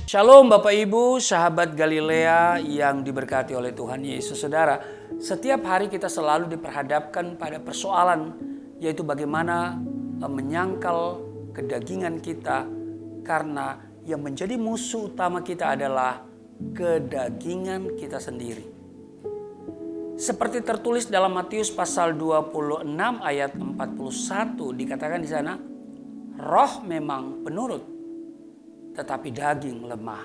Shalom Bapak Ibu, sahabat Galilea yang diberkati oleh Tuhan Yesus. Saudara, setiap hari kita selalu diperhadapkan pada persoalan, yaitu bagaimana menyangkal kedagingan kita, karena yang menjadi musuh utama kita adalah kedagingan kita sendiri. Seperti tertulis dalam Matius pasal 26 ayat 41, dikatakan di sana, roh memang penurut, tetapi daging lemah.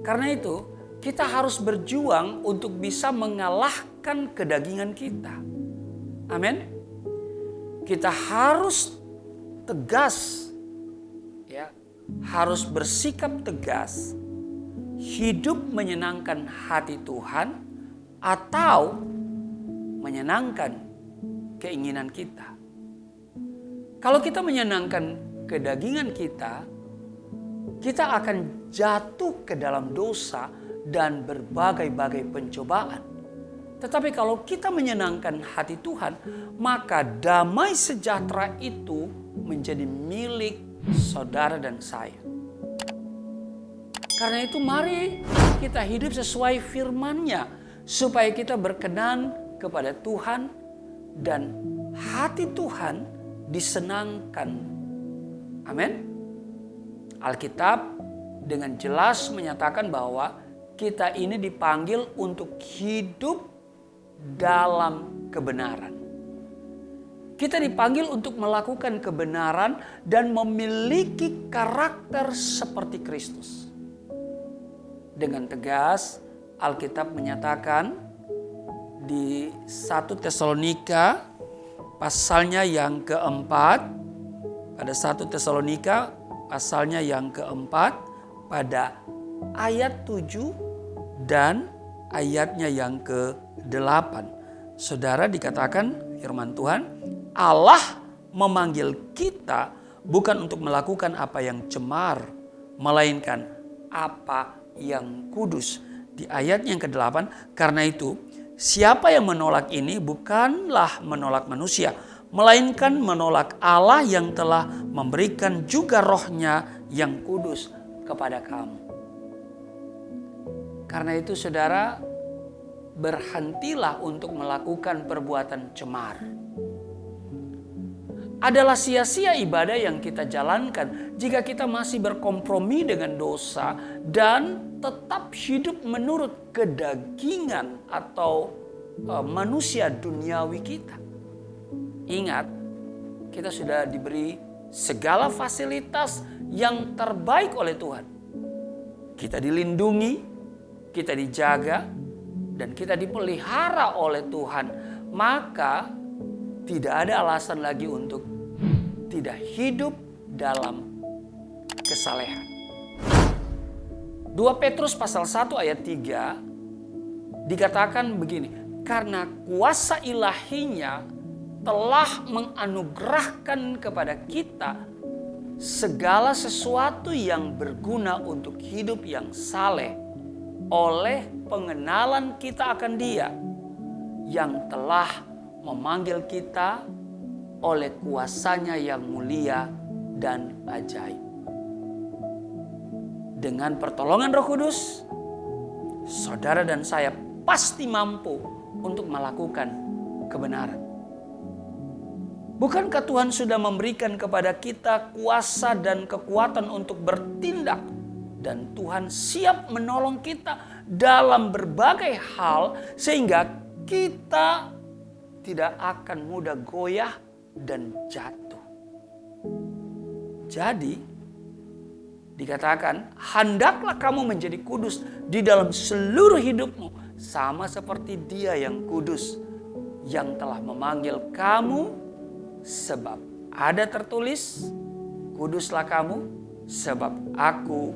Karena itu, kita harus berjuang untuk bisa mengalahkan kedagingan kita. Amin. Kita harus tegas, ya, harus bersikap tegas, hidup menyenangkan hati Tuhan atau menyenangkan keinginan kita. Kalau kita menyenangkan kedagingan kita akan jatuh ke dalam dosa dan berbagai-bagai pencobaan. Tetapi kalau kita menyenangkan hati Tuhan, maka damai sejahtera itu menjadi milik saudara dan saya. Karena itu mari kita hidup sesuai firman-Nya, supaya kita berkenan kepada Tuhan dan hati Tuhan disenangkan. Amin. Alkitab dengan jelas menyatakan bahwa kita ini dipanggil untuk hidup dalam kebenaran. Kita dipanggil untuk melakukan kebenaran dan memiliki karakter seperti Kristus. Dengan tegas, Alkitab menyatakan di 1 Tesalonika pasalnya yang keempat, pada 1 Tesalonika pasalnya yang keempat, pada ayat 7 dan ayatnya yang ke-8. Saudara, dikatakan firman Tuhan, Allah memanggil kita bukan untuk melakukan apa yang cemar, melainkan apa yang kudus. Di ayat yang ke-8, karena itu siapa yang menolak ini bukanlah menolak manusia, melainkan menolak Allah yang telah memberikan juga rohnya yang kudus kepada kamu. Karena itu saudara, berhentilah untuk melakukan perbuatan cemar. Adalah sia-sia ibadah yang kita jalankan jika kita masih berkompromi dengan dosa dan tetap hidup menurut kedagingan atau manusia duniawi kita. Ingat, kita sudah diberi segala fasilitas yang terbaik oleh Tuhan. Kita dilindungi, kita dijaga, dan kita dipelihara oleh Tuhan. Maka tidak ada alasan lagi untuk tidak hidup dalam kesalehan. 2 Petrus pasal 1 ayat 3 dikatakan begini, karena kuasa ilahinya telah menganugerahkan kepada kita segala sesuatu yang berguna untuk hidup yang saleh oleh pengenalan kita akan Dia yang telah memanggil kita oleh kuasanya yang mulia dan ajaib. Dengan pertolongan Roh Kudus, saudara dan saya pasti mampu untuk melakukan kebenaran. Bukankah Tuhan sudah memberikan kepada kita kuasa dan kekuatan untuk bertindak? Dan Tuhan siap menolong kita dalam berbagai hal sehingga kita tidak akan mudah goyah dan jatuh. Jadi, dikatakan, hendaklah kamu menjadi kudus di dalam seluruh hidupmu, sama seperti Dia yang kudus, yang telah memanggil kamu. Sebab ada tertulis, kuduslah kamu sebab aku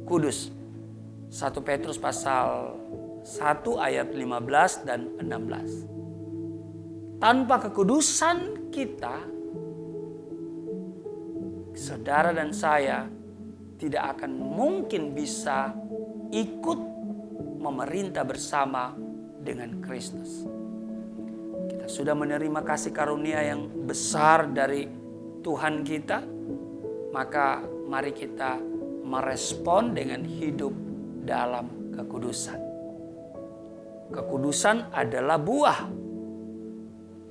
kudus. 1 Petrus pasal 1 ayat 15 dan 16. Tanpa kekudusan kita, saudara dan saya tidak akan mungkin bisa ikut memerintah bersama dengan Kristus. Kita sudah menerima kasih karunia yang besar dari Tuhan kita, maka mari kita merespon dengan hidup dalam kekudusan. Kekudusan adalah buah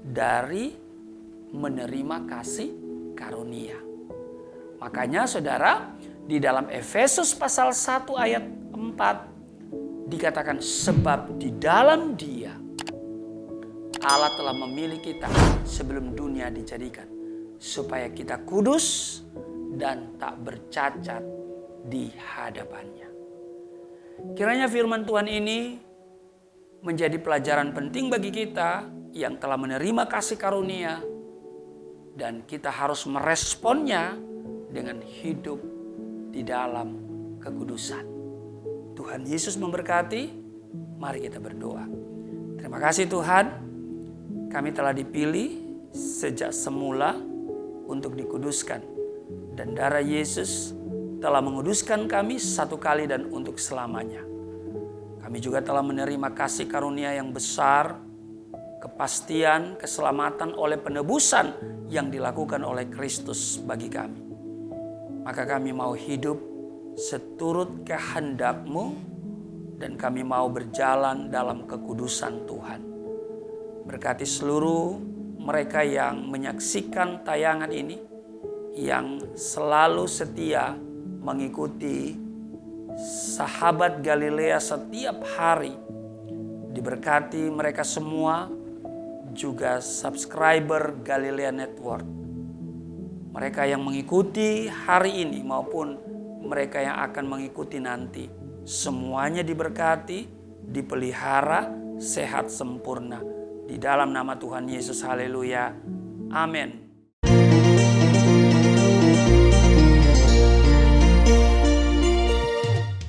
dari menerima kasih karunia. Makanya saudara, di dalam Efesus pasal 1 ayat 4 dikatakan, sebab di dalam Dia Allah telah memilih kita sebelum dunia dijadikan, supaya kita kudus dan tak bercacat di hadapannya. Kiranya firman Tuhan ini menjadi pelajaran penting bagi kita yang telah menerima kasih karunia, dan kita harus meresponnya dengan hidup di dalam kekudusan. Tuhan Yesus memberkati. Mari kita berdoa. Terima kasih Tuhan, kami telah dipilih sejak semula untuk dikuduskan, dan darah Yesus telah menguduskan kami satu kali dan untuk selamanya. Kami juga telah menerima kasih karunia yang besar, kepastian, keselamatan oleh penebusan yang dilakukan oleh Kristus bagi kami. Maka kami mau hidup seturut kehendak-Mu, dan kami mau berjalan dalam kekudusan Tuhan. Berkati seluruh mereka yang menyaksikan tayangan ini, yang selalu setia mengikuti sahabat Galilea setiap hari. Diberkati mereka semua, juga subscriber Galilea Network. Mereka yang mengikuti hari ini maupun mereka yang akan mengikuti nanti, semuanya diberkati, dipelihara, sehat sempurna. Di dalam nama Tuhan Yesus, haleluya. Amin.